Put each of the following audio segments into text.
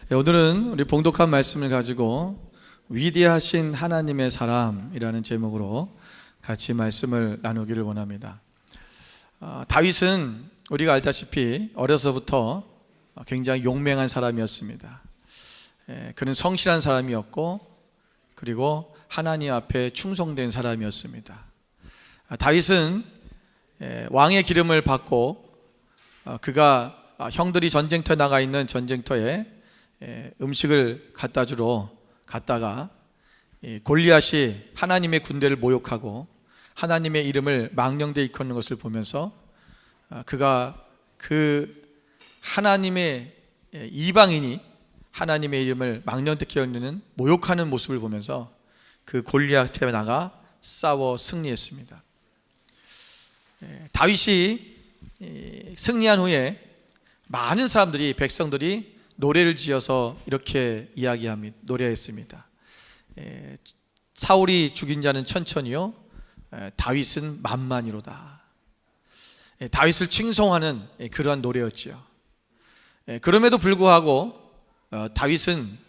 오늘은 우리 봉독한 말씀을 가지고 위대하신 하나님의 사람이라는 제목으로 같이 말씀을 나누기를 원합니다. 다윗은 우리가 알다시피 어려서부터 굉장히 용맹한 사람이었습니다. 그는 성실한 사람이었고 그리고 하나님 앞에 충성된 사람이었습니다. 다윗은 왕의 기름을 받고 그가 형들이 전쟁터에 나가 있는 전쟁터에 음식을 갖다 주러 갔다가 골리앗이 하나님의 군대를 모욕하고 하나님의 이름을 망령되이 일컫는 것을 보면서 그가 그 하나님의 이방인이 하나님의 이름을 망령되이 일컫는 모욕하는 모습을 보면서 그 골리앗에 나가 싸워 승리했습니다. 다윗이 승리한 후에 많은 사람들이, 백성들이 노래를 지어서 이렇게 이야기합니다. 노래했습니다. 사울이 죽인 자는 천천히요, 다윗은 만만이로다. 다윗을 칭송하는 그러한 노래였지요. 그럼에도 불구하고 다윗은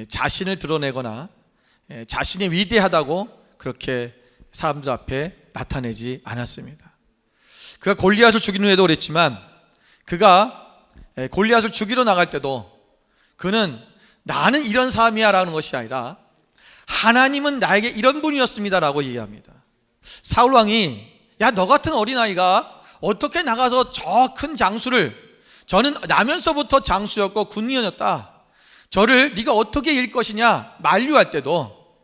자신을 드러내거나 자신이 위대하다고 그렇게 사람들 앞에 나타내지 않았습니다. 그가 골리앗을 죽인 후에도 그랬지만 그가 골리앗을 죽이러 나갈 때도 그는 나는 이런 사람이야 라는 것이 아니라 하나님은 나에게 이런 분이었습니다 라고 얘기합니다. 사울왕이 야, 너 같은 어린아이가 어떻게 나가서 저 큰 장수를, 저는 나면서부터 장수였고 군인이었다, 저를 네가 어떻게 이길 것이냐 만류할 때도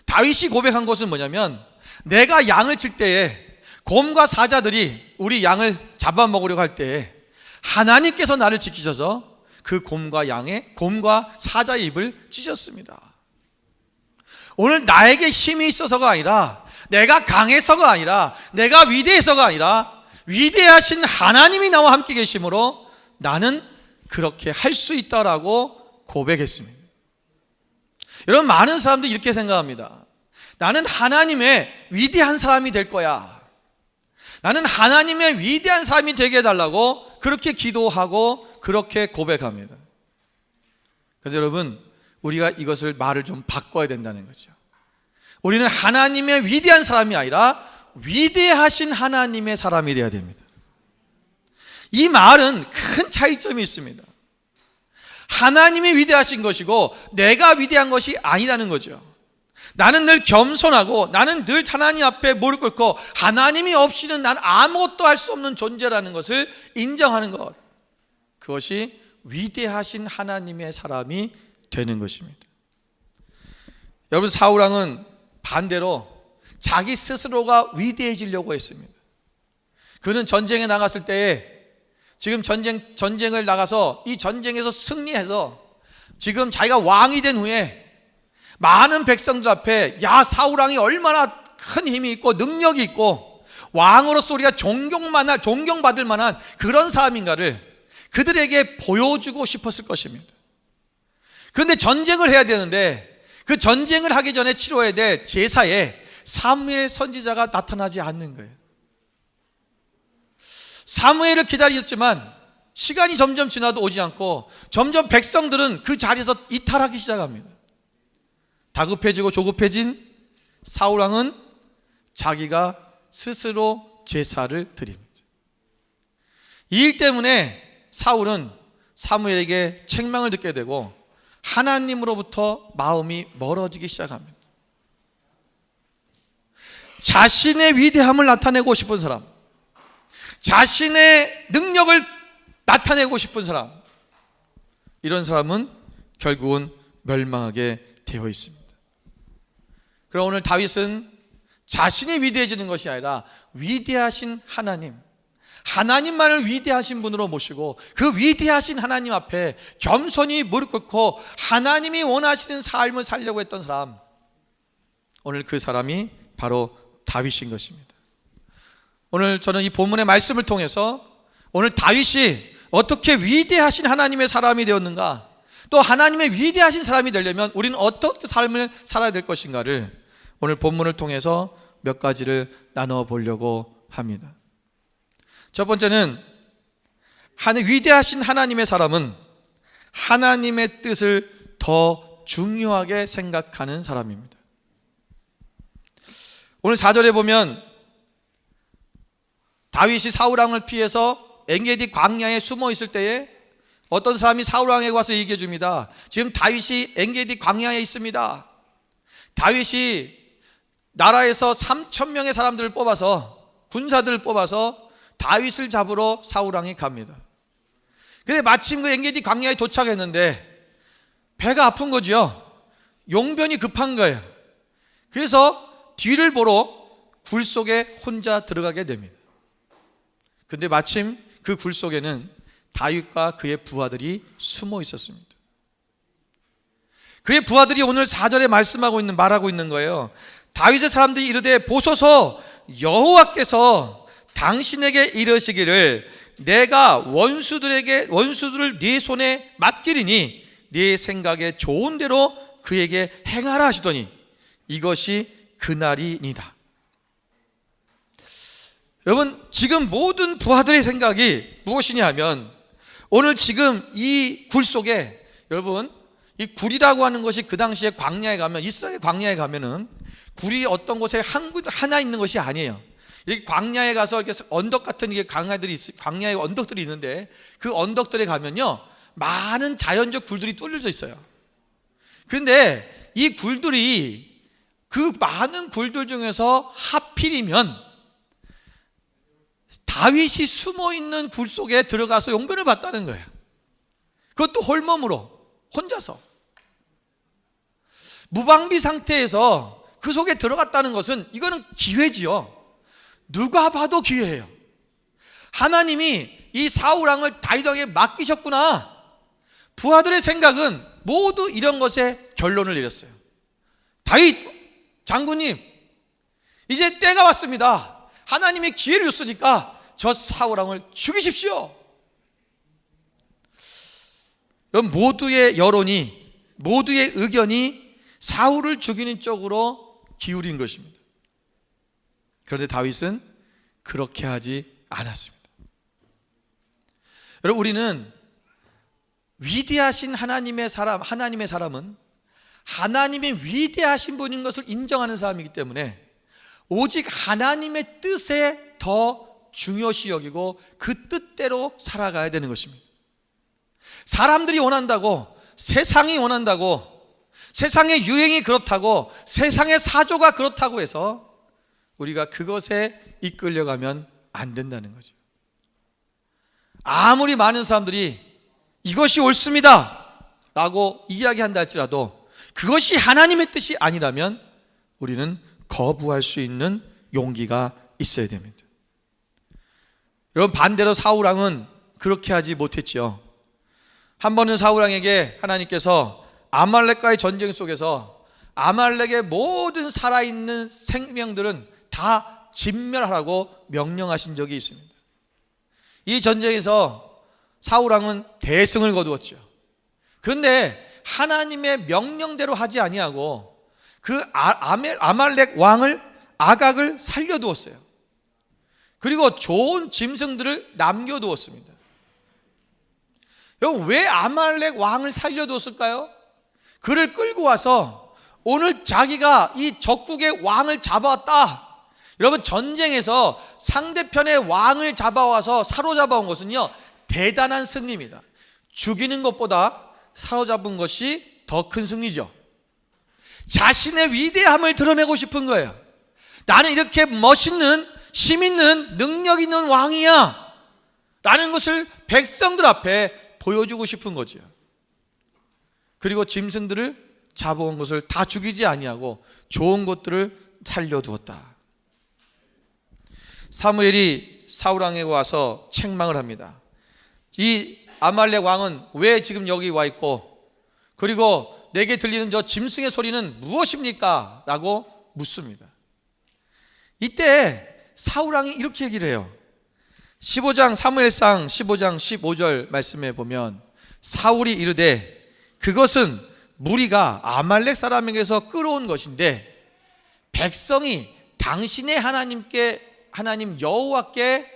다윗이 고백한 것은 뭐냐면, 내가 양을 칠 때에 곰과 사자들이 우리 양을 잡아먹으려고 할 때에 하나님께서 나를 지키셔서 그 곰과 사자의 입을 찢었습니다. 오늘 나에게 힘이 있어서가 아니라, 내가 강해서가 아니라, 내가 위대해서가 아니라 위대하신 하나님이 나와 함께 계심으로 나는 그렇게 할 수 있다라고 고백했습니다. 여러분, 많은 사람들이 이렇게 생각합니다. 나는 하나님의 위대한 사람이 될 거야, 나는 하나님의 위대한 사람이 되게 해달라고 그렇게 기도하고 그렇게 고백합니다. 그래서 여러분, 우리가 이것을 말을 좀 바꿔야 된다는 거죠. 우리는 하나님의 위대한 사람이 아니라 위대하신 하나님의 사람이 되어야 됩니다. 이 말은 큰 차이점이 있습니다. 하나님이 위대하신 것이고 내가 위대한 것이 아니라는 거죠. 나는 늘 겸손하고 나는 늘 하나님 앞에 무릎 꿇고 하나님이 없이는 난 아무것도 할 수 없는 존재라는 것을 인정하는 것, 그것이 위대하신 하나님의 사람이 되는 것입니다. 여러분, 사울왕은 반대로 자기 스스로가 위대해지려고 했습니다. 그는 전쟁에 나갔을 때에 지금 전쟁을 나가서 이 전쟁에서 승리해서 지금 자기가 왕이 된 후에 많은 백성들 앞에, 야, 사울왕이 얼마나 큰 힘이 있고 능력이 있고 왕으로서 우리가 존경받을 만한 그런 사람인가를 그들에게 보여주고 싶었을 것입니다. 그런데 전쟁을 해야 되는데 그 전쟁을 하기 전에 치러야 될 제사에 사무엘 선지자가 나타나지 않는 거예요. 사무엘을 기다렸지만 시간이 점점 지나도 오지 않고 점점 백성들은 그 자리에서 이탈하기 시작합니다. 다급해지고 조급해진 사울왕은 자기가 스스로 제사를 드립니다. 이 일 때문에 사울은 사무엘에게 책망을 듣게 되고 하나님으로부터 마음이 멀어지기 시작합니다. 자신의 위대함을 나타내고 싶은 사람, 자신의 능력을 나타내고 싶은 사람, 이런 사람은 결국은 멸망하게 되어 있습니다. 그럼 오늘 다윗은 자신이 위대해지는 것이 아니라 위대하신 하나님만을 위대하신 분으로 모시고 그 위대하신 하나님 앞에 겸손히 무릎 꿇고 하나님이 원하시는 삶을 살려고 했던 사람, 오늘 그 사람이 바로 다윗인 것입니다. 오늘 저는 이 본문의 말씀을 통해서 오늘 다윗이 어떻게 위대하신 하나님의 사람이 되었는가, 또 하나님의 위대하신 사람이 되려면 우리는 어떻게 삶을 살아야 될 것인가를 오늘 본문을 통해서 몇 가지를 나눠 보려고 합니다. 첫 번째는 위대하신 하나님의 사람은 하나님의 뜻을 더 중요하게 생각하는 사람입니다. 오늘 4절에 보면 다윗이 사울왕을 피해서 엔게디 광야에 숨어 있을 때에 어떤 사람이 사울왕에게 와서 얘기해 줍니다. 지금 다윗이 엔게디 광야에 있습니다. 다윗이 나라에서 3,000명의 사람들을 뽑아서, 군사들을 뽑아서 다윗을 잡으러 사울왕이 갑니다. 근데 마침 그 엔게디 광야에 도착했는데 배가 아픈 거죠. 용변이 급한 거예요. 그래서 뒤를 보러 굴 속에 혼자 들어가게 됩니다. 근데 마침 그 굴 속에는 다윗과 그의 부하들이 숨어 있었습니다. 그의 부하들이 오늘 4절에 말하고 있는 거예요. 다윗의 사람들이 이르되 보소서, 여호와께서 당신에게 이르시기를 내가 원수들을 네 손에 맡기리니 네 생각에 좋은 대로 그에게 행하라 하시더니 이것이 그날이니다. 여러분, 지금 모든 부하들의 생각이 무엇이냐 하면 오늘 지금 이 굴 속에, 여러분, 이 굴이라고 하는 것이 그 당시에 광야에 가면, 이스라엘 광야에 가면은 굴이 어떤 곳에 하나 있는 것이 아니에요. 이렇게 광야에 가서 이렇게 언덕 같은 광야에 언덕들이 있는데 그 언덕들에 가면요 많은 자연적 굴들이 뚫려져 있어요. 그런데 이 굴들이, 그 많은 굴들 중에서 하필이면 다윗이 숨어 있는 굴 속에 들어가서 용변을 봤다는 거예요. 그것도 홀몸으로 혼자서 무방비 상태에서 그 속에 들어갔다는 것은, 이거는 기회지요. 누가 봐도 기회예요. 하나님이 이 사울왕을 다윗에게 맡기셨구나. 부하들의 생각은 모두 이런 것에 결론을 내렸어요. 다윗 장군님, 이제 때가 왔습니다. 하나님이 기회를 줬으니까 저 사울왕을 죽이십시오. 모두의 여론이, 모두의 의견이 사울을 죽이는 쪽으로 기울인 것입니다. 그런데 다윗은 그렇게 하지 않았습니다. 여러분, 우리는 위대하신 하나님의 사람은 하나님이 위대하신 분인 것을 인정하는 사람이기 때문에 오직 하나님의 뜻에 더 중요시 여기고 그 뜻대로 살아가야 되는 것입니다. 사람들이 원한다고, 세상이 원한다고, 세상의 유행이 그렇다고, 세상의 사조가 그렇다고 해서 우리가 그것에 이끌려가면 안 된다는 거죠. 아무리 많은 사람들이 이것이 옳습니다 라고 이야기한다 할지라도 그것이 하나님의 뜻이 아니라면 우리는 거부할 수 있는 용기가 있어야 됩니다. 여러분, 반대로 사울왕은 그렇게 하지 못했지요. 한 번은 사울왕에게 하나님께서 아말렉과의 전쟁 속에서 아말렉의 모든 살아있는 생명들은 다 진멸하라고 명령하신 적이 있습니다. 이 전쟁에서 사울왕은 대승을 거두었죠. 그런데 하나님의 명령대로 하지 아니하고 그 아말렉 왕을, 아각을 살려두었어요. 그리고 좋은 짐승들을 남겨두었습니다. 여러분, 왜 아말렉 왕을 살려두었을까요? 그를 끌고 와서 오늘 자기가 이 적국의 왕을 잡아왔다. 여러분, 전쟁에서 상대편의 왕을 잡아와서 사로잡아온 것은요 대단한 승리입니다. 죽이는 것보다 사로잡은 것이 더 큰 승리죠. 자신의 위대함을 드러내고 싶은 거예요. 나는 이렇게 멋있는, 힘 있는, 능력 있는 왕이야 라는 것을 백성들 앞에 보여주고 싶은 거죠. 그리고 짐승들을 잡아온 것을 다 죽이지 아니하고 좋은 것들을 살려두었다. 사무엘이 사울왕에게 와서 책망을 합니다. 이 아말렉 왕은 왜 지금 여기 와 있고, 그리고 내게 들리는 저 짐승의 소리는 무엇입니까? 라고 묻습니다. 이때 사울왕이 이렇게 얘기를 해요. 15장, 사무엘상 15장 15절 말씀에 보면 사울이 이르되 그것은 무리가 아말렉 사람에게서 끌어온 것인데 백성이 당신의 하나님 여호와께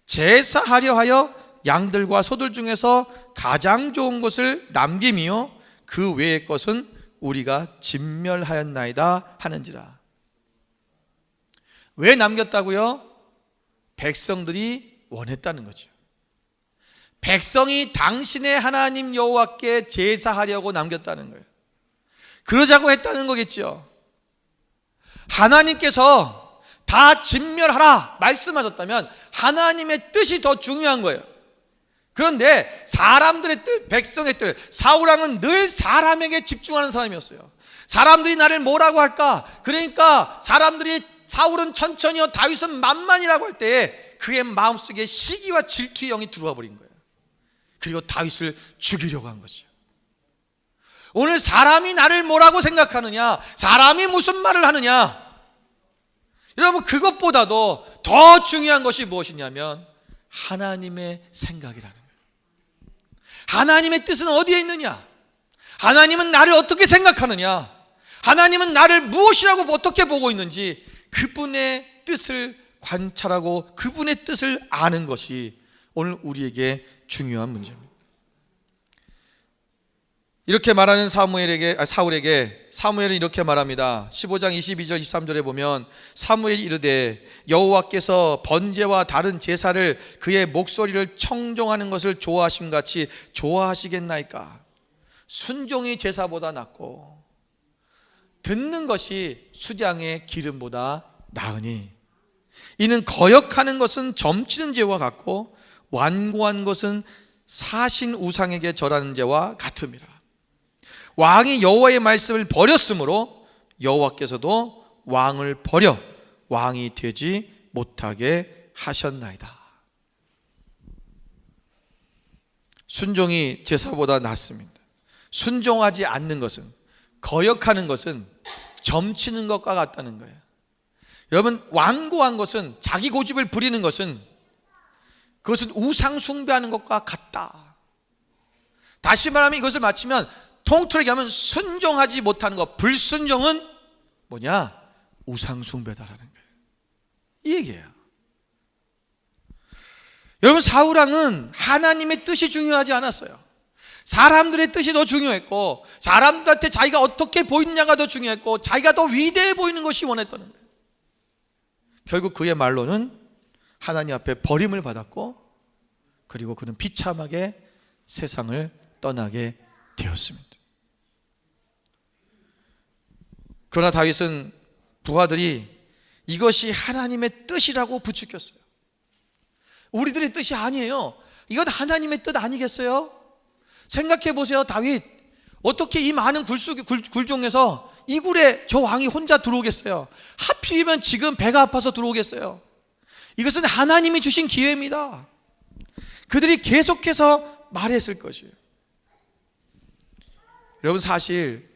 제사하려 하여 양들과 소들 중에서 가장 좋은 것을 남김이요 그 외의 것은 우리가 진멸하였나이다 하는지라. 왜 남겼다고요? 백성들이 원했다는 거죠. 백성이 당신의 하나님 여호와께 제사하려고 남겼다는 거예요. 그러자고 했다는 거겠죠. 하나님께서 다 진멸하라 말씀하셨다면 하나님의 뜻이 더 중요한 거예요. 그런데 사람들의 뜻, 백성의 뜻, 사울왕은 늘 사람에게 집중하는 사람이었어요. 사람들이 나를 뭐라고 할까? 그러니까 사울은 천천히요 다윗은 만만이라고 할 때에 그의 마음속에 시기와 질투의 영이 들어와 버린 거예요. 그리고 다윗을 죽이려고 한 거죠. 오늘 사람이 나를 뭐라고 생각하느냐, 사람이 무슨 말을 하느냐, 여러분 그것보다도 더 중요한 것이 무엇이냐면 하나님의 생각이라는 거예요. 하나님의 뜻은 어디에 있느냐, 하나님은 나를 어떻게 생각하느냐, 하나님은 나를 무엇이라고 어떻게 보고 있는지 그분의 뜻을 관찰하고 그분의 뜻을 아는 것이 오늘 우리에게 중요한 문제입니다. 이렇게 말하는 사울에게 사무엘은 이렇게 말합니다. 15장 22절 23절에 보면 사무엘이 이르되 여호와께서 번제와 다른 제사를 그의 목소리를 청종하는 것을 좋아하심같이 좋아하시겠나이까. 순종이 제사보다 낫고 듣는 것이 수장의 기름보다 나으니 이는 거역하는 것은 점치는 죄와 같고 완고한 것은 사신 우상에게 절하는 죄와 같음이라. 왕이 여호와의 말씀을 버렸으므로 여호와께서도 왕을 버려 왕이 되지 못하게 하셨나이다. 순종이 제사보다 낫습니다. 순종하지 않는 것은, 거역하는 것은 점치는 것과 같다는 거예요. 여러분 완고한 것은, 자기 고집을 부리는 것은, 그것은 우상 숭배하는 것과 같다. 다시 말하면 이것을 마치면 통틀게 하면 순종하지 못하는 것, 불순종은 뭐냐? 우상 숭배다라는 거예요. 이 얘기예요. 여러분 사울왕은 하나님의 뜻이 중요하지 않았어요. 사람들의 뜻이 더 중요했고, 사람들한테 자기가 어떻게 보이느냐가 더 중요했고, 자기가 더 위대해 보이는 것이 원했다는 거예요. 결국 그의 말로는 하나님 앞에 버림을 받았고, 그리고 그는 비참하게 세상을 떠나게 되었습니다. 그러나 다윗은 부하들이 이것이 하나님의 뜻이라고 부추겼어요. 우리들의 뜻이 아니에요. 이건 하나님의 뜻 아니겠어요? 생각해 보세요. 다윗 어떻게 이 많은 굴 중에서 이 굴에 저 왕이 혼자 들어오겠어요? 하필이면 지금 배가 아파서 들어오겠어요? 이것은 하나님이 주신 기회입니다. 그들이 계속해서 말했을 것이에요. 여러분 사실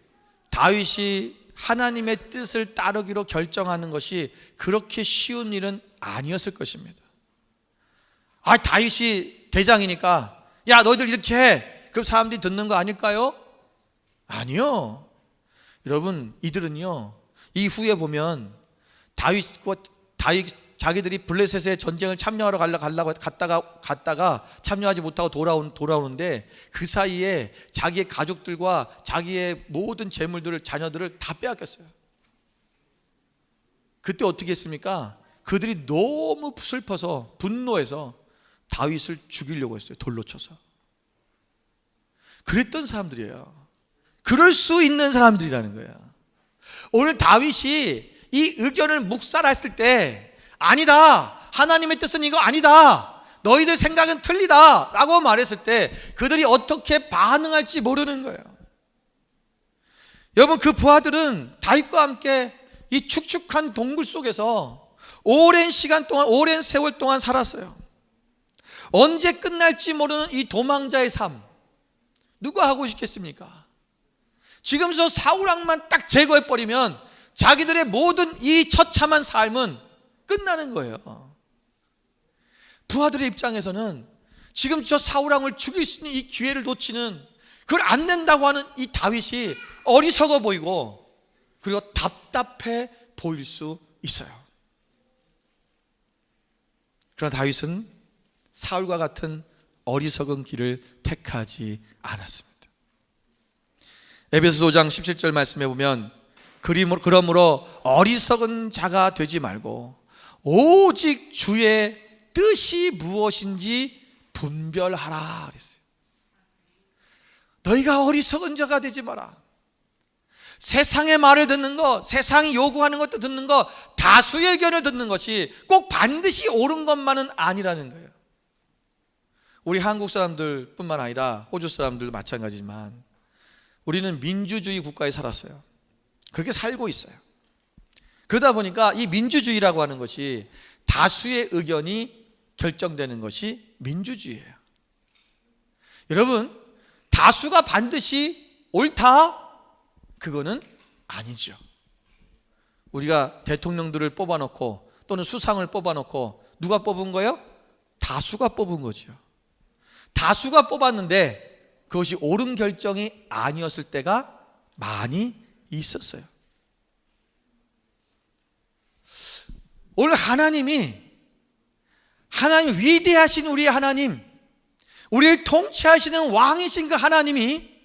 다윗이 하나님의 뜻을 따르기로 결정하는 것이 그렇게 쉬운 일은 아니었을 것입니다. 다윗이 대장이니까 야 너희들 이렇게 해, 그럼 사람들이 듣는 거 아닐까요? 아니요. 여러분 이들은요, 이후에 보면 자기들이 블레셋의 전쟁을 참여하러 가려고 갔다가 참여하지 못하고 돌아오는데 그 사이에 자기의 가족들과 자기의 모든 재물들을, 자녀들을 다 빼앗겼어요. 그때 어떻게 했습니까? 그들이 너무 슬퍼서 분노해서 다윗을 죽이려고 했어요. 돌로 쳐서. 그랬던 사람들이에요. 그럴 수 있는 사람들이라는 거예요. 오늘 다윗이 이 의견을 묵살했을 때 아니다, 하나님의 뜻은 이거 아니다, 너희들 생각은 틀리다 라고 말했을 때 그들이 어떻게 반응할지 모르는 거예요. 여러분 그 부하들은 다윗과 함께 이 축축한 동굴 속에서 오랜 세월 동안 살았어요. 언제 끝날지 모르는 이 도망자의 삶, 누가 하고 싶겠습니까? 지금 저 사울왕만 딱 제거해버리면 자기들의 모든 이 처참한 삶은 끝나는 거예요. 부하들의 입장에서는 지금 저 사울왕을 죽일 수 있는 이 기회를 놓치는, 그걸 안 낸다고 하는 이 다윗이 어리석어 보이고 그리고 답답해 보일 수 있어요. 그러나 다윗은 사울과 같은 어리석은 길을 택하지 않았습니다. 에베소서 5장 17절 말씀해 보면 그러므로 어리석은 자가 되지 말고 오직 주의 뜻이 무엇인지 분별하라 그랬어요. 너희가 어리석은 자가 되지 마라. 세상의 말을 듣는 것, 세상이 요구하는 것도 듣는 것, 다수의 의견을 듣는 것이 꼭 반드시 옳은 것만은 아니라는 거예요. 우리 한국 사람들 뿐만 아니라 호주 사람들도 마찬가지지만 우리는 민주주의 국가에 살았어요. 그렇게 살고 있어요. 그러다 보니까 이 민주주의라고 하는 것이 다수의 의견이 결정되는 것이 민주주의예요. 여러분, 다수가 반드시 옳다? 그거는 아니죠. 우리가 대통령들을 뽑아놓고 또는 수상을 뽑아놓고 누가 뽑은 거예요? 다수가 뽑은 거죠. 다수가 뽑았는데 그것이 옳은 결정이 아니었을 때가 많이 있었어요. 오늘 하나님 위대하신 우리 하나님, 우리를 통치하시는 왕이신 그 하나님이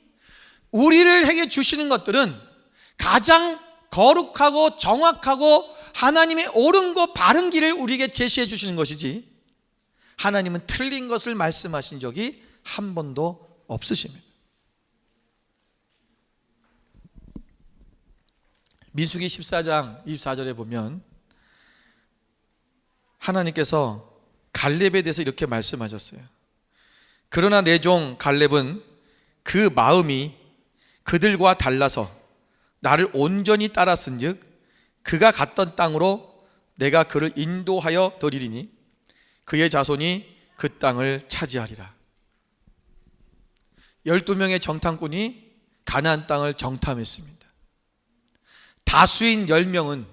우리에게 주시는 것들은 가장 거룩하고 정확하고 하나님의 옳은 바른 길을 우리에게 제시해 주시는 것이지 하나님은 틀린 것을 말씀하신 적이 한 번도 없으십니다. 민수기 14장 24절에 보면 하나님께서 갈렙에 대해서 이렇게 말씀하셨어요. 그러나 내 종 갈렙은 그 마음이 그들과 달라서 나를 온전히 따랐은즉 그가 갔던 땅으로 내가 그를 인도하여 드리리니 그의 자손이 그 땅을 차지하리라. 12명의 정탐꾼이 가나안 땅을 정탐했습니다. 다수인 10명은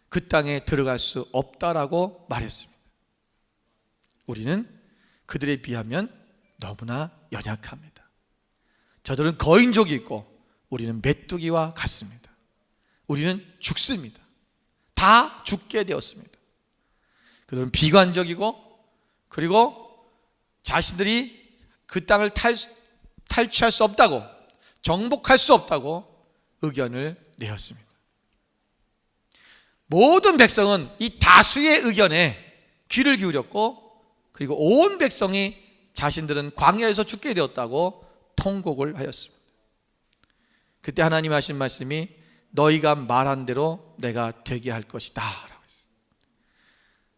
그 땅에 들어갈 수 없다라고 말했습니다. 우리는 그들에 비하면 너무나 연약합니다. 저들은 거인족이 있고 우리는 메뚜기와 같습니다. 우리는 죽습니다. 다 죽게 되었습니다. 그들은 비관적이고 그리고 자신들이 그 땅을 탈취할 수 없다고, 정복할 수 없다고 의견을 내었습니다. 모든 백성은 이 다수의 의견에 귀를 기울였고 그리고 온 백성이 자신들은 광야에서 죽게 되었다고 통곡을 하였습니다. 그때 하나님 하신 말씀이 너희가 말한 대로 내가 되게 할 것이다 라고 했어요.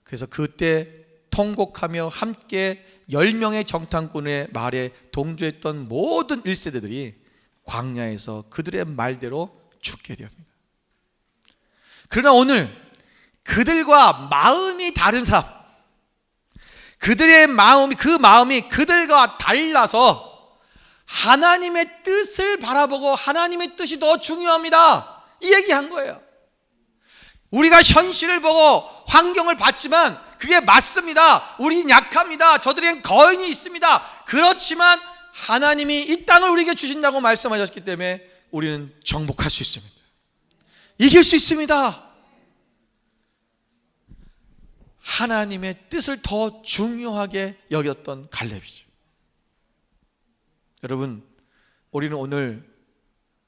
그래서 그때 통곡하며 함께 10명의 정탐꾼의 말에 동조했던 모든 1세대들이 광야에서 그들의 말대로 죽게 됩니다. 그러나 오늘 그들과 마음이 다른 사람, 그들의 마음이 그들과 달라서 하나님의 뜻을 바라보고 하나님의 뜻이 더 중요합니다 이 얘기한 거예요. 우리가 현실을 보고 환경을 봤지만 그게 맞습니다. 우리는 약합니다. 저들에겐 거인이 있습니다. 그렇지만 하나님이 이 땅을 우리에게 주신다고 말씀하셨기 때문에 우리는 정복할 수 있습니다. 이길 수 있습니다. 하나님의 뜻을 더 중요하게 여겼던 갈렙이죠. 여러분, 우리는 오늘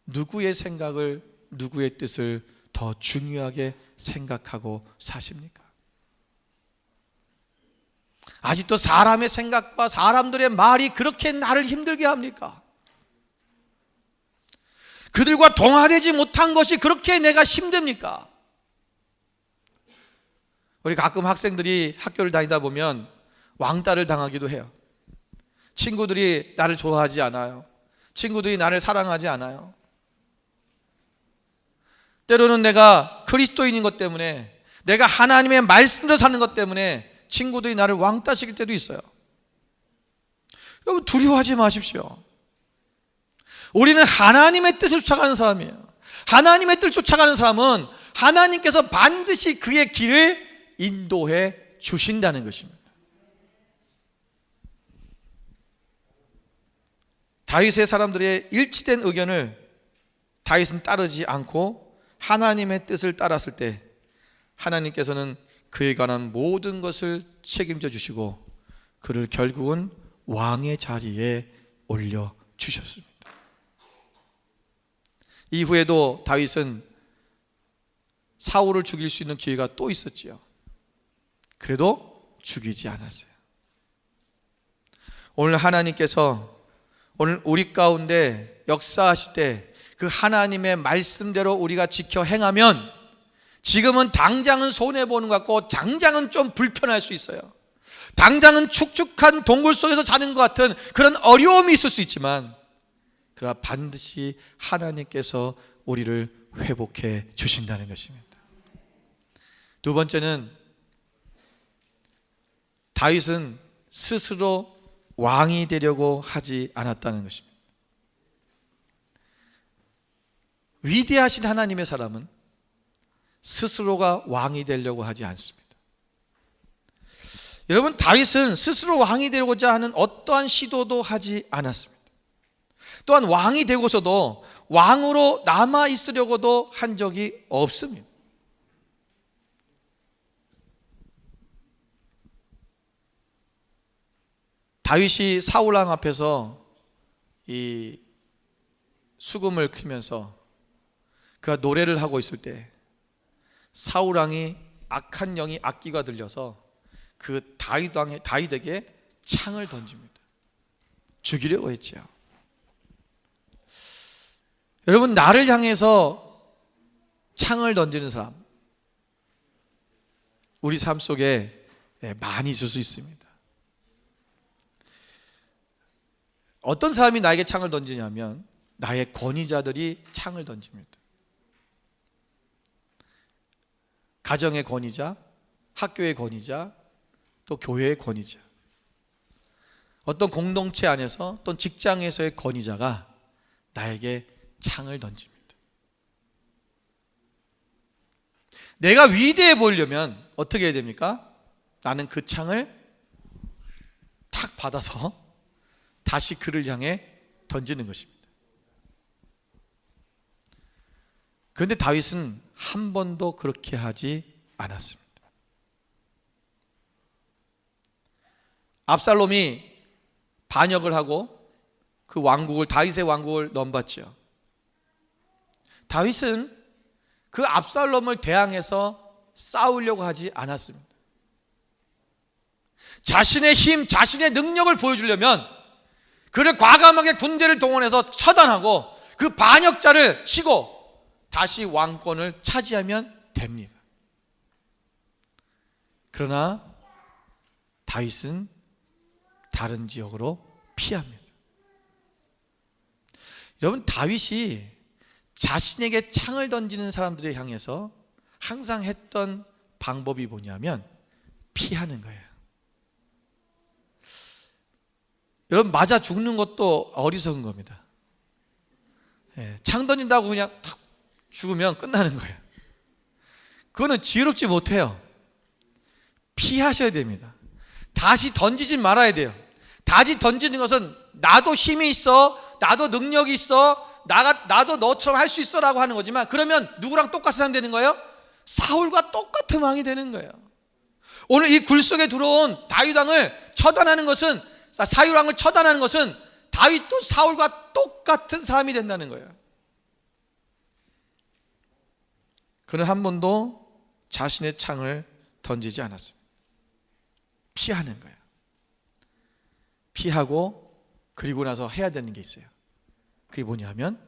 누구의 생각을, 누구의 뜻을 더 중요하게 생각하고 사십니까? 아직도 사람의 생각과 사람들의 말이 그렇게 나를 힘들게 합니까? 그들과 동화되지 못한 것이 그렇게 내가 힘듭니까? 우리 가끔 학생들이 학교를 다니다 보면 왕따를 당하기도 해요. 친구들이 나를 좋아하지 않아요. 친구들이 나를 사랑하지 않아요. 때로는 내가 그리스도인인 것 때문에, 내가 하나님의 말씀대로 사는 것 때문에 친구들이 나를 왕따시킬 때도 있어요. 여러분, 두려워하지 마십시오. 우리는 하나님의 뜻을 쫓아가는 사람이에요. 하나님의 뜻을 쫓아가는 사람은 하나님께서 반드시 그의 길을 인도해 주신다는 것입니다. 다윗의 사람들의 일치된 의견을 다윗은 따르지 않고 하나님의 뜻을 따랐을 때 하나님께서는 그에 관한 모든 것을 책임져 주시고 그를 결국은 왕의 자리에 올려주셨습니다. 이후에도 다윗은 사울을 죽일 수 있는 기회가 또 있었지요. 그래도 죽이지 않았어요. 오늘 하나님께서 오늘 우리 가운데 역사하실 때 그 하나님의 말씀대로 우리가 지켜 행하면 지금은 당장은 손해보는 것 같고 당장은 좀 불편할 수 있어요. 당장은 축축한 동굴 속에서 자는 것 같은 그런 어려움이 있을 수 있지만 그러나 반드시 하나님께서 우리를 회복해 주신다는 것입니다. 두 번째는 다윗은 스스로 왕이 되려고 하지 않았다는 것입니다. 위대하신 하나님의 사람은 스스로가 왕이 되려고 하지 않습니다. 여러분, 다윗은 스스로 왕이 되고자 하는 어떠한 시도도 하지 않았습니다. 또한 왕이 되고서도 왕으로 남아 있으려고도 한 적이 없습니다. 다윗이 사울왕 앞에서 이 수금을 크면서 그가 노래를 하고 있을 때 사울왕이 악한 영이 악기가 들려서 그 다윗에게 창을 던집니다. 죽이려고 했지요. 여러분, 나를 향해서 창을 던지는 사람 우리 삶 속에 많이 있을 수 있습니다. 어떤 사람이 나에게 창을 던지냐면 나의 권위자들이 창을 던집니다. 가정의 권위자, 학교의 권위자, 또 교회의 권위자, 어떤 공동체 안에서 또는 직장에서의 권위자가 나에게 창을 던집니다. 내가 위대해 보이려면 어떻게 해야 됩니까? 나는 그 창을 탁 받아서 다시 그를 향해 던지는 것입니다. 그런데 다윗은 한 번도 그렇게 하지 않았습니다. 압살롬이 반역을 하고 그 왕국을, 다윗의 왕국을 넘봤지요. 다윗은 그 압살롬을 대항해서 싸우려고 하지 않았습니다. 자신의 힘, 자신의 능력을 보여주려면 그를 과감하게 군대를 동원해서 처단하고 그 반역자를 치고 다시 왕권을 차지하면 됩니다. 그러나 다윗은 다른 지역으로 피합니다. 여러분, 다윗이 자신에게 창을 던지는 사람들을 향해서 항상 했던 방법이 뭐냐면 피하는 거예요. 여러분, 맞아 죽는 것도 어리석은 겁니다. 창 던진다고 그냥 탁 죽으면 끝나는 거예요. 그거는 지혜롭지 못해요. 피하셔야 됩니다. 다시 던지지 말아야 돼요. 다시 던지는 것은 나도 힘이 있어, 나도 능력이 있어, 나도 너처럼 할 수 있어 라고 하는 거지만, 그러면 누구랑 똑같은 사람이 되는 거예요? 사울과 똑같은 왕이 되는 거예요. 오늘 이 굴 속에 들어온 다윗왕을 처단하는 것은, 사울왕을 처단하는 것은 다윗도 사울과 똑같은 사람이 된다는 거예요. 그는 한 번도 자신의 창을 던지지 않았습니다. 피하는 거예요. 피하고 그리고 나서 해야 되는 게 있어요. 그게 뭐냐면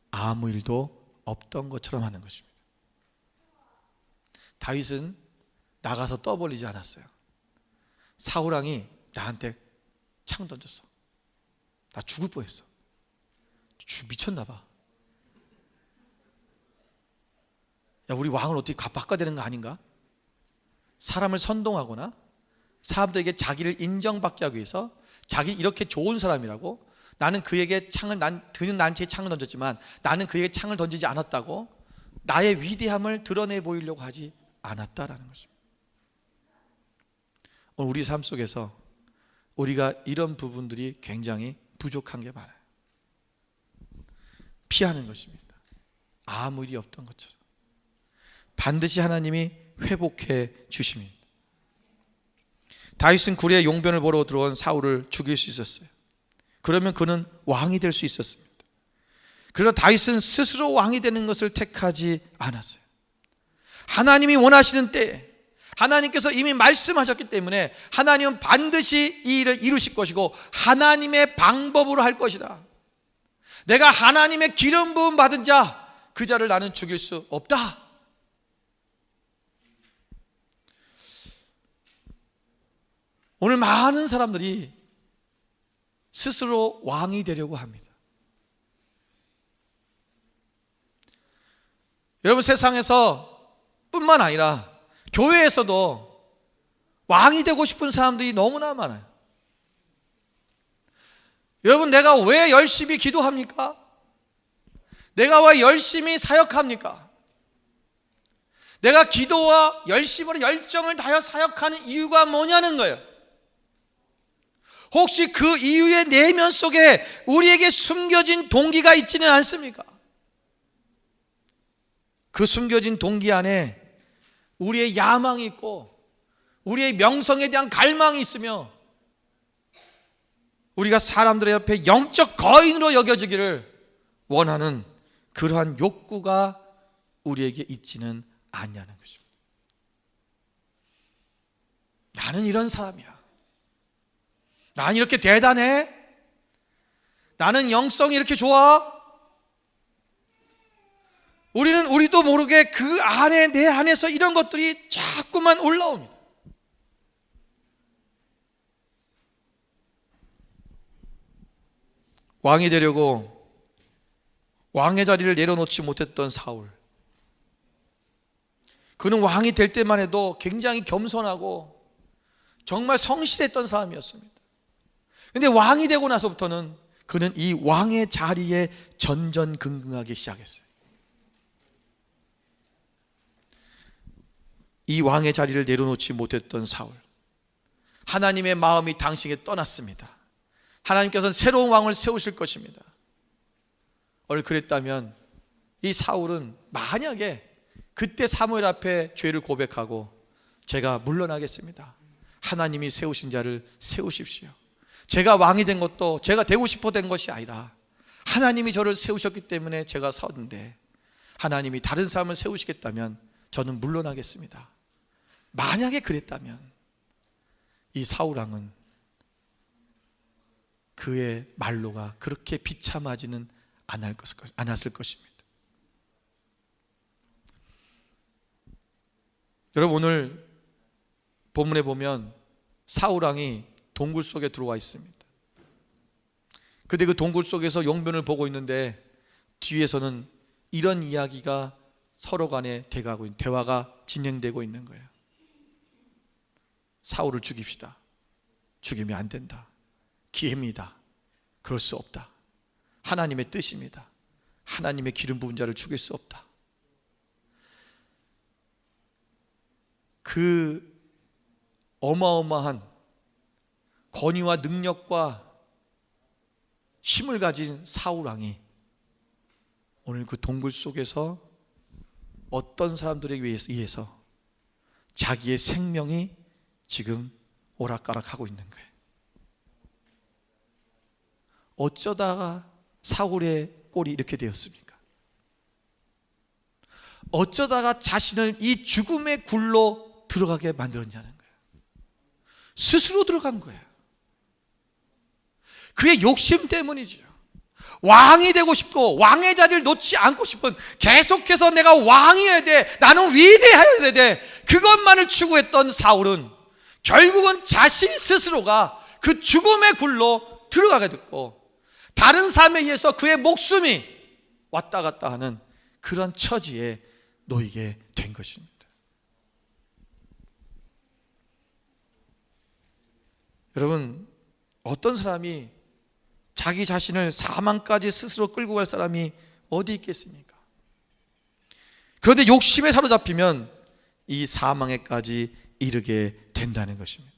아무 일도 없던 것처럼 하는 것입니다. 다윗은 나가서 떠벌리지 않았어요. 사울왕이 나한테 창 던졌어. 나 죽을 뻔했어. 미쳤나 봐. 야, 우리 왕을 어떻게 바꿔야 되는 거 아닌가? 사람을 선동하거나 사람들에게 자기를 인정받게 하기 위해서 자기 이렇게 좋은 사람이라고, 나는 그에게 그는 나한테 창을 던졌지만 나는 그에게 창을 던지지 않았다고 나의 위대함을 드러내 보이려고 하지 않았다라는 것입니다. 오늘 우리 삶 속에서 우리가 이런 부분들이 굉장히 부족한 게 많아요. 피하는 것입니다. 아무 일이 없던 것처럼. 반드시 하나님이 회복해 주십니다. 다윗은 굴에 용변을 보러 들어온 사울을 죽일 수 있었어요. 그러면 그는 왕이 될 수 있었습니다. 그러나 다윗은 스스로 왕이 되는 것을 택하지 않았어요. 하나님이 원하시는 때에 하나님께서 이미 말씀하셨기 때문에 하나님은 반드시 이 일을 이루실 것이고 하나님의 방법으로 할 것이다. 내가 하나님의 기름 부음 받은 자, 그 자를 나는 죽일 수 없다. 오늘 많은 사람들이 스스로 왕이 되려고 합니다. 여러분, 세상에서 뿐만 아니라 교회에서도 왕이 되고 싶은 사람들이 너무나 많아요. 여러분, 내가 왜 열심히 기도합니까? 내가 왜 열심히 사역합니까? 내가 기도와 열심으로 열정을 다하여 사역하는 이유가 뭐냐는 거예요. 혹시 그 이유의 내면 속에 우리에게 숨겨진 동기가 있지는 않습니까? 그 숨겨진 동기 안에 우리의 야망이 있고 우리의 명성에 대한 갈망이 있으며 우리가 사람들의 옆에 영적 거인으로 여겨지기를 원하는 그러한 욕구가 우리에게 있지는 않냐는 것입니다. 나는 이런 사람이야. 나는 이렇게 대단해. 나는 영성이 이렇게 좋아. 우리도 모르게 그 안에, 내 안에서 이런 것들이 자꾸만 올라옵니다. 왕이 되려고 왕의 자리를 내려놓지 못했던 사울, 그는 왕이 될 때만 해도 굉장히 겸손하고 정말 성실했던 사람이었습니다. 그런데 왕이 되고 나서부터는 그는 이 왕의 자리에 전전긍긍하기 시작했어요. 이 왕의 자리를 내려놓지 못했던 사울, 하나님의 마음이 당신에게 떠났습니다. 하나님께서는 새로운 왕을 세우실 것입니다. 오늘 그랬다면 이 사울은 만약에 그때 사무엘 앞에 죄를 고백하고 제가 물러나겠습니다, 하나님이 세우신 자를 세우십시오, 제가 왕이 된 것도 제가 되고 싶어 된 것이 아니라 하나님이 저를 세우셨기 때문에 제가 섰는데 하나님이 다른 사람을 세우시겠다면 저는 물러나겠습니다, 만약에 그랬다면 이 사울왕은 그의 말로가 그렇게 비참하지는 않았을 것입니다. 여러분, 오늘 본문에 보면 사울왕이 동굴 속에 들어와 있습니다. 근데 그 동굴 속에서 용변을 보고 있는데 뒤에서는 이런 이야기가 서로 간에 대화가 진행되고 있는 거예요. 사울을 죽입시다. 죽이면 안 된다. 기회입니다. 그럴 수 없다. 하나님의 뜻입니다. 하나님의 기름 부은 자를 죽일 수 없다. 그 어마어마한 권위와 능력과 힘을 가진 사울왕이 오늘 그 동굴 속에서 어떤 사람들에 의해서 자기의 생명이 지금 오락가락하고 있는 거예요. 어쩌다가 사울의 꼴이 이렇게 되었습니까? 어쩌다가 자신을 이 죽음의 굴로 들어가게 만들었냐는 거예요. 스스로 들어간 거예요. 그의 욕심 때문이죠. 왕이 되고 싶고 왕의 자리를 놓지 않고 싶은, 계속해서 내가 왕이어야 돼, 나는 위대해야 돼, 그것만을 추구했던 사울은 결국은 자신 스스로가 그 죽음의 굴로 들어가게 됐고 다른 사람에 의해서 그의 목숨이 왔다 갔다 하는 그런 처지에 놓이게 된 것입니다. 여러분, 어떤 사람이 자기 자신을 사망까지 스스로 끌고 갈 사람이 어디 있겠습니까? 그런데 욕심에 사로잡히면 이 사망에까지 이르게 된다는 것입니다.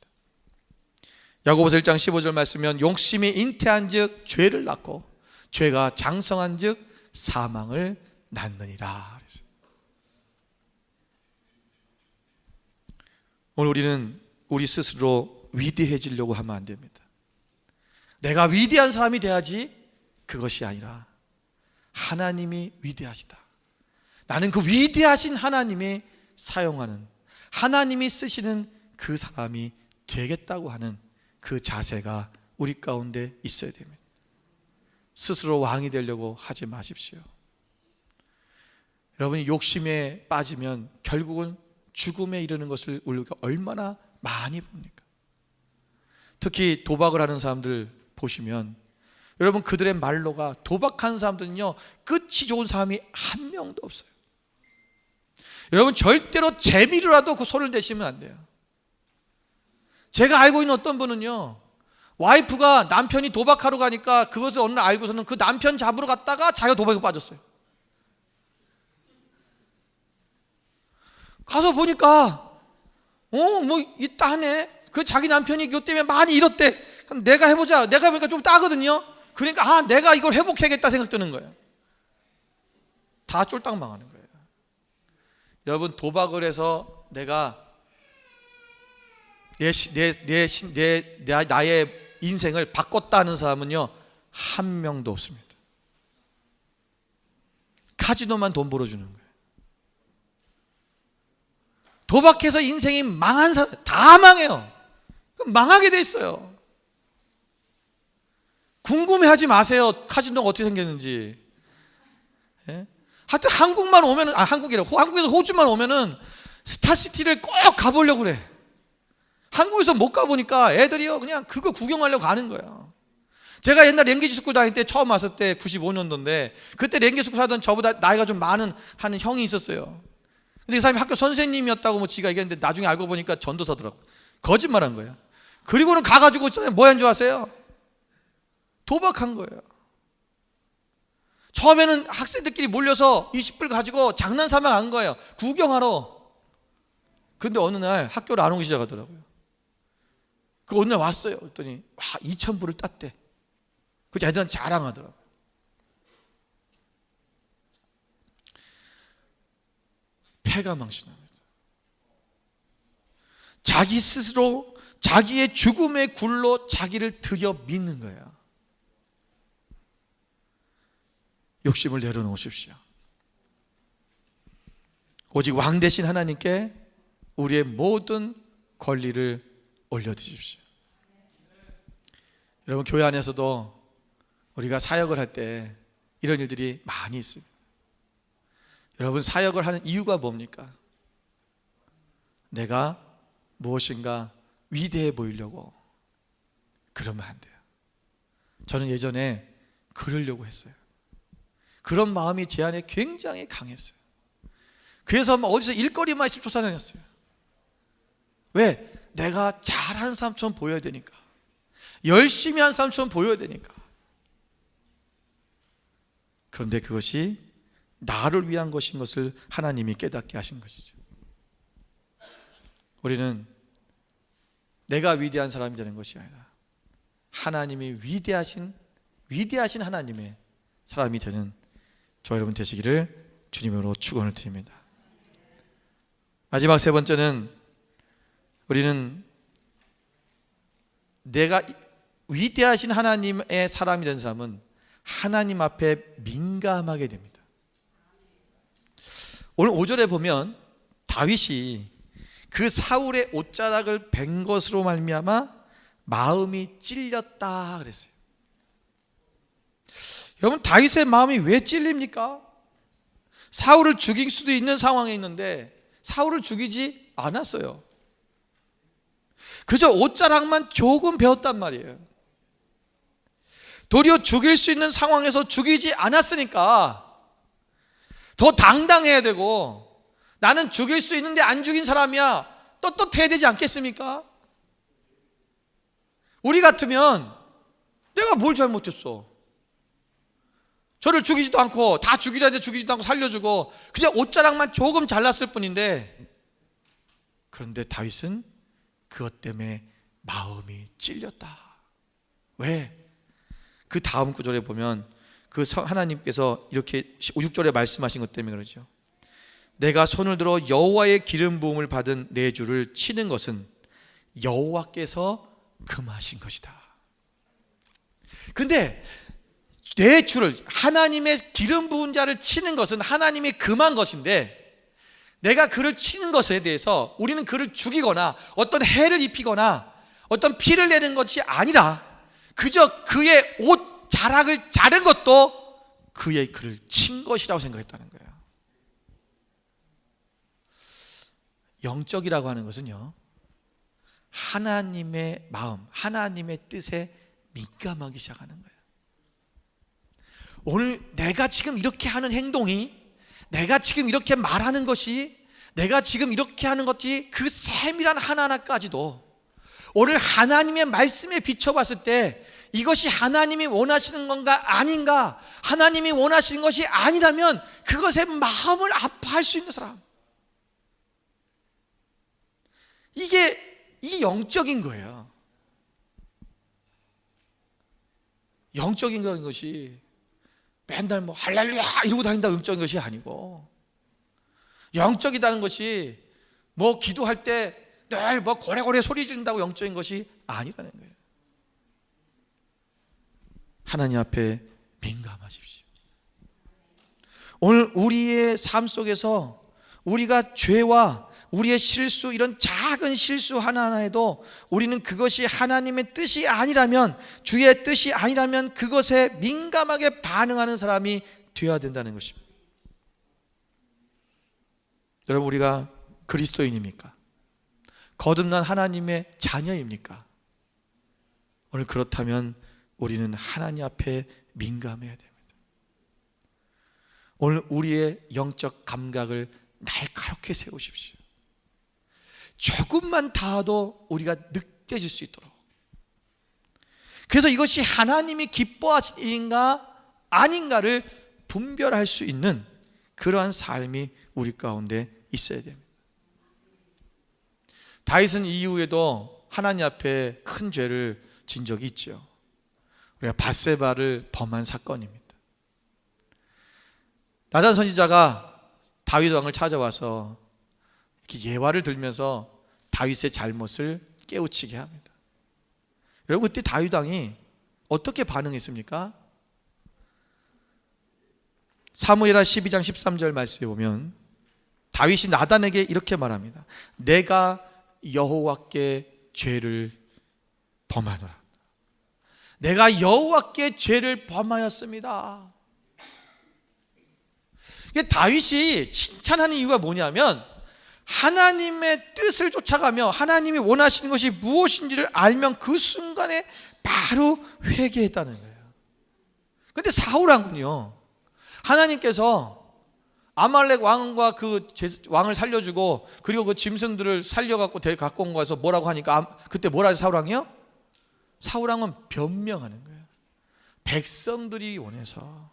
야고보서 1장 15절 말씀은 욕심이 잉태한 즉 죄를 낳고 죄가 장성한 즉 사망을 낳느니라. 오늘 우리는 우리 스스로 위대해지려고 하면 안 됩니다. 내가 위대한 사람이 돼야지 그것이 아니라 하나님이 위대하시다. 나는 그 위대하신 하나님이 사용하는, 하나님이 쓰시는 그 사람이 되겠다고 하는 그 자세가 우리 가운데 있어야 됩니다. 스스로 왕이 되려고 하지 마십시오. 여러분이 욕심에 빠지면 결국은 죽음에 이르는 것을 우리가 얼마나 많이 봅니까? 특히 도박을 하는 사람들 보시면 여러분, 그들의 말로가, 도박하는 사람들은요 끝이 좋은 사람이 한 명도 없어요. 여러분, 절대로 재미로라도 그 손을 대시면 안 돼요. 제가 알고 있는 어떤 분은요, 와이프가 남편이 도박하러 가니까 그것을 어느 날 알고서는 그 남편 잡으러 갔다가 자기가 도박에 빠졌어요. 가서 보니까 뭐 있다 하네. 그 자기 남편이 이것 때문에 많이 잃었대. 내가 해보자. 내가 해보니까 좀 따거든요. 그러니까 내가 이걸 회복해야겠다 생각 드는 거예요. 다 쫄딱 망하는 거예요. 여러분, 도박을 해서 내가 나의 인생을 바꿨다는 사람은요 한 명도 없습니다. 카지노만 돈 벌어주는 거예요. 도박해서 인생이 망한 사람 다 망해요. 그럼 망하게 돼 있어요. 궁금해하지 마세요. 카지노가 어떻게 생겼는지. 예? 하여튼 한국만 오면은, 한국에서 호주만 오면은 스타시티를 꼭 가보려고 그래. 한국에서 못 가보니까 애들이요 그냥 그거 구경하려고 가는 거예요. 제가 옛날 랭귀지 스쿨 다닐 때 처음 왔을 때 95년도인데 그때 랭귀지 스쿨 하던 저보다 나이가 좀 많은 하는 형이 있었어요. 근데 그 사람이 학교 선생님이었다고 뭐 지가 얘기했는데 나중에 알고 보니까 전도사더라고. 거짓말한 거예요. 그리고는 가가지고 뭐 한 줄 아세요? 도박한 거예요. 처음에는 학생들끼리 몰려서 20불 가지고 장난삼아 간 거예요. 구경하러. 근데 어느 날 학교를 안 오기 시작하더라고요. 그 어느 날 왔어요. 그랬더니 2,000불을 땄대. 그래서 애들한테 자랑하더라고요. 패가망신합니다. 자기 스스로 자기의 죽음의 굴로 자기를 들여 믿는 거예요. 욕심을 내려놓으십시오. 오직 왕 대신 하나님께 우리의 모든 권리를 올려드십시오. 여러분, 교회 안에서도 우리가 사역을 할 때 이런 일들이 많이 있습니다. 여러분, 사역을 하는 이유가 뭡니까? 내가 무엇인가 위대해 보이려고. 그러면 안 돼요. 저는 예전에 그러려고 했어요. 그런 마음이 제 안에 굉장히 강했어요. 그래서 어디서 일거리만 있으면 쫓아다녔어요. 왜? 내가 잘하는 사람처럼 보여야 되니까, 열심히 한 사람처럼 보여야 되니까. 그런데 그것이 나를 위한 것인 것을 하나님이 깨닫게 하신 것이죠. 우리는 내가 위대한 사람이 되는 것이 아니라 하나님이 위대하신 하나님의 사람이 되는 저 여러분 되시기를 주님으로 축원을 드립니다. 마지막 세 번째는, 우리는 내가 위대하신 하나님의 사람이 된 사람은 하나님 앞에 민감하게 됩니다. 오늘 5절에 보면 다윗이 그 사울의 옷자락을 벤 것으로 말미암아 마음이 찔렸다 그랬어요. 여러분, 다윗의 마음이 왜 찔립니까? 사울을 죽일 수도 있는 상황에 있는데 사울을 죽이지 않았어요. 그저 옷자락만 조금 베었단 말이에요. 도리어 죽일 수 있는 상황에서 죽이지 않았으니까 더 당당해야 되고, 나는 죽일 수 있는데 안 죽인 사람이야, 떳떳해야 되지 않겠습니까? 우리 같으면 내가 뭘 잘못했어? 저를 죽이지도 않고, 다 죽이려 했는데 죽이지도 않고 살려주고 그냥 옷자락만 조금 잘랐을 뿐인데, 그런데 다윗은 그것 때문에 마음이 찔렸다. 왜? 그 다음 구절에 보면 그 하나님께서 이렇게 6절에 말씀하신 것 때문에 그러죠. 내가 손을 들어 여호와의 기름 부음을 받은 내 주를 치는 것은 여호와께서 금하신 것이다. 근데 내 주를, 하나님의 기름 부은 자를 치는 것은 하나님이 금한 것인데, 내가 그를 치는 것에 대해서 우리는 그를 죽이거나 어떤 해를 입히거나 어떤 피를 내는 것이 아니라 그저 그의 옷 자락을 자른 것도 그의 그를 친 것이라고 생각했다는 거예요. 영적이라고 하는 것은요, 하나님의 마음, 하나님의 뜻에 민감하기 시작하는 거예요. 오늘 내가 지금 이렇게 하는 행동이, 내가 지금 이렇게 말하는 것이, 내가 지금 이렇게 하는 것이, 그 세밀한 하나하나까지도 오늘 하나님의 말씀에 비춰봤을 때 이것이 하나님이 원하시는 건가 아닌가, 하나님이 원하시는 것이 아니라면 그것에 마음을 아파할 수 있는 사람, 이게 영적인 거예요. 영적인 것이 맨날 뭐 할렐루야 이러고 다닌다고 영적인 것이 아니고, 영적이라는 것이 뭐 기도할 때 늘 뭐 고래고래 소리 지른다고 영적인 것이 아니라는 거예요. 하나님 앞에 민감하십시오. 오늘 우리의 삶 속에서 우리가 죄와 우리의 실수, 이런 작은 실수 하나하나에도 우리는 그것이 하나님의 뜻이 아니라면, 주의 뜻이 아니라면 그것에 민감하게 반응하는 사람이 되어야 된다는 것입니다. 여러분, 우리가 그리스도인입니까? 거듭난 하나님의 자녀입니까? 오늘 그렇다면 우리는 하나님 앞에 민감해야 됩니다. 오늘 우리의 영적 감각을 날카롭게 세우십시오. 조금만 닿아도 우리가 느껴질 수 있도록. 그래서 이것이 하나님이 기뻐하신 일인가 아닌가를 분별할 수 있는 그러한 삶이 우리 가운데 있어야 됩니다. 다윗은 이후에도 하나님 앞에 큰 죄를 진 적이 있죠. 우리가 밧세바를 범한 사건입니다. 나단 선지자가 다윗 왕을 찾아와서 이렇게 예화를 들면서 다윗의 잘못을 깨우치게 합니다. 여러분, 그때 다윗 왕이 어떻게 반응했습니까? 사무엘하 12장 13절 말씀에 보면 다윗이 나단에게 이렇게 말합니다. 내가 여호와께 죄를 범하노라. 내가 여호와께 죄를 범하였습니다. 이게 다윗이 칭찬하는 이유가 뭐냐면, 하나님의 뜻을 쫓아가며 하나님이 원하시는 것이 무엇인지를 알면 그 순간에 바로 회개했다는 거예요. 그런데 사울 왕은요, 하나님께서 아말렉 왕과 그 왕을 살려주고 그리고 그 짐승들을 살려갖고 갖고 온 거에서 뭐라고 하니까, 그때 뭐라 하죠? 사울 왕이요? 사울 왕은 변명하는 거예요. 백성들이 원해서.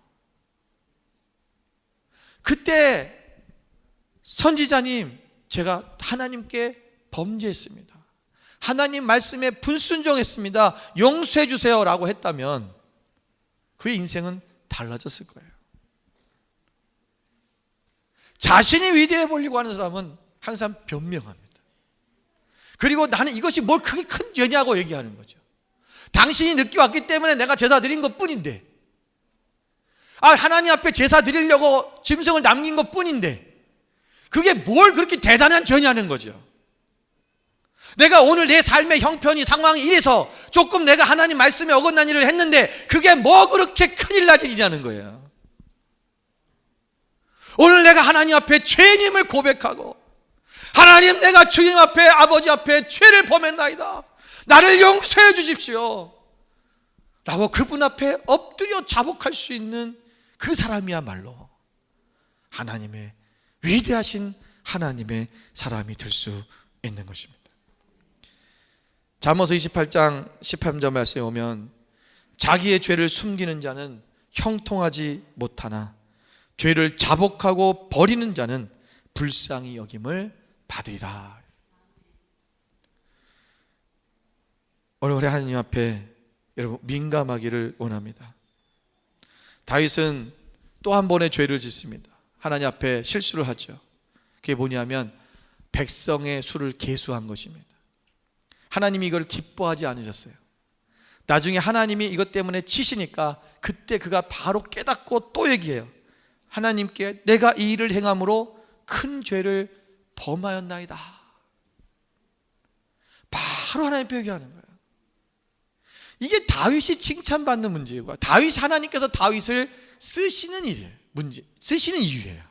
그때 선지자님, 제가 하나님께 범죄했습니다, 하나님 말씀에 불순종했습니다, 용서해 주세요 라고 했다면 그의 인생은 달라졌을 거예요. 자신이 위대해 보려고 하는 사람은 항상 변명합니다. 그리고 나는 이것이 뭘 크게 큰 죄냐고 얘기하는 거죠. 당신이 늦게 왔기 때문에 내가 제사 드린 것 뿐인데, 하나님 앞에 제사 드리려고 짐승을 남긴 것 뿐인데 그게 뭘 그렇게 대단한 죄냐는 거죠. 내가 오늘 내 삶의 형편이, 상황이 이래서 조금 내가 하나님 말씀에 어긋난 일을 했는데 그게 뭐 그렇게 큰일 날 일이냐는 거예요. 오늘 내가 하나님 앞에 죄님을 고백하고, 하나님, 내가 주님 앞에, 아버지 앞에 죄를 범했나이다, 나를 용서해 주십시오 라고 그분 앞에 엎드려 자복할 수 있는 그 사람이야말로 하나님의 위대하신 하나님의 사람이 될 수 있는 것입니다. 잠언서 28장 13절 말씀에 오면, 자기의 죄를 숨기는 자는 형통하지 못하나 죄를 자복하고 버리는 자는 불쌍히 여김을 받으리라. 오늘 우리 하나님 앞에 여러분 민감하기를 원합니다. 다윗은 또 한 번의 죄를 짓습니다. 하나님 앞에 실수를 하죠. 그게 뭐냐면 백성의 수를 계수한 것입니다. 하나님이 이걸 기뻐하지 않으셨어요. 나중에 하나님이 이것 때문에 치시니까 그때 그가 바로 깨닫고 또 얘기해요. 하나님께 내가 이 일을 행함으로 큰 죄를 범하였나이다. 바로 하나님께 회개하는 거예요. 이게 다윗이 칭찬받는 문제고, 하나님께서 다윗을 쓰시는 일이에요. 쓰시는 이유예요.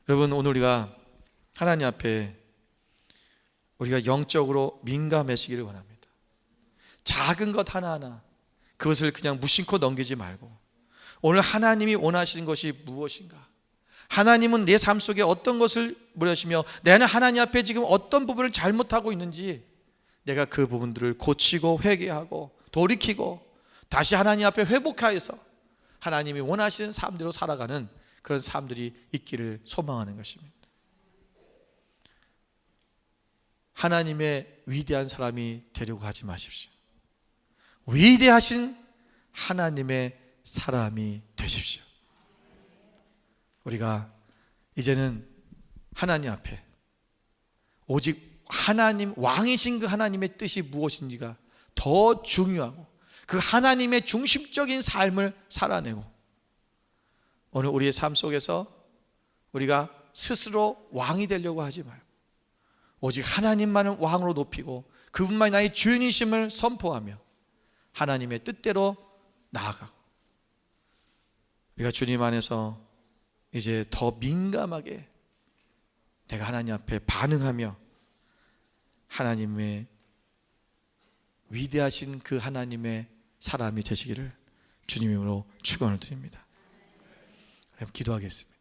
여러분, 오늘 우리가 하나님 앞에 우리가 영적으로 민감해지기를 원합니다. 작은 것 하나하나 그것을 그냥 무심코 넘기지 말고, 오늘 하나님이 원하시는 것이 무엇인가? 하나님은 내 삶 속에 어떤 것을 원하시며 나는 하나님 앞에 지금 어떤 부분을 잘못하고 있는지 내가 그 부분들을 고치고 회개하고 돌이키고 다시 하나님 앞에 회복하여서 하나님이 원하시는 삶대로 살아가는 그런 삶들이 있기를 소망하는 것입니다. 하나님의 위대한 사람이 되려고 하지 마십시오. 위대하신 하나님의 사람이 되십시오. 우리가 이제는 하나님 앞에 오직 하나님, 왕이신 그 하나님의 뜻이 무엇인지가 더 중요하고 그 하나님의 중심적인 삶을 살아내고, 오늘 우리의 삶 속에서 우리가 스스로 왕이 되려고 하지 말고 오직 하나님만을 왕으로 높이고 그분만이 나의 주인이심을 선포하며 하나님의 뜻대로 나아가고, 우리가 주님 안에서 이제 더 민감하게 내가 하나님 앞에 반응하며 하나님의 위대하신 그 하나님의 사람이 되시기를 주님으로 축원을 드립니다. 기도하겠습니다.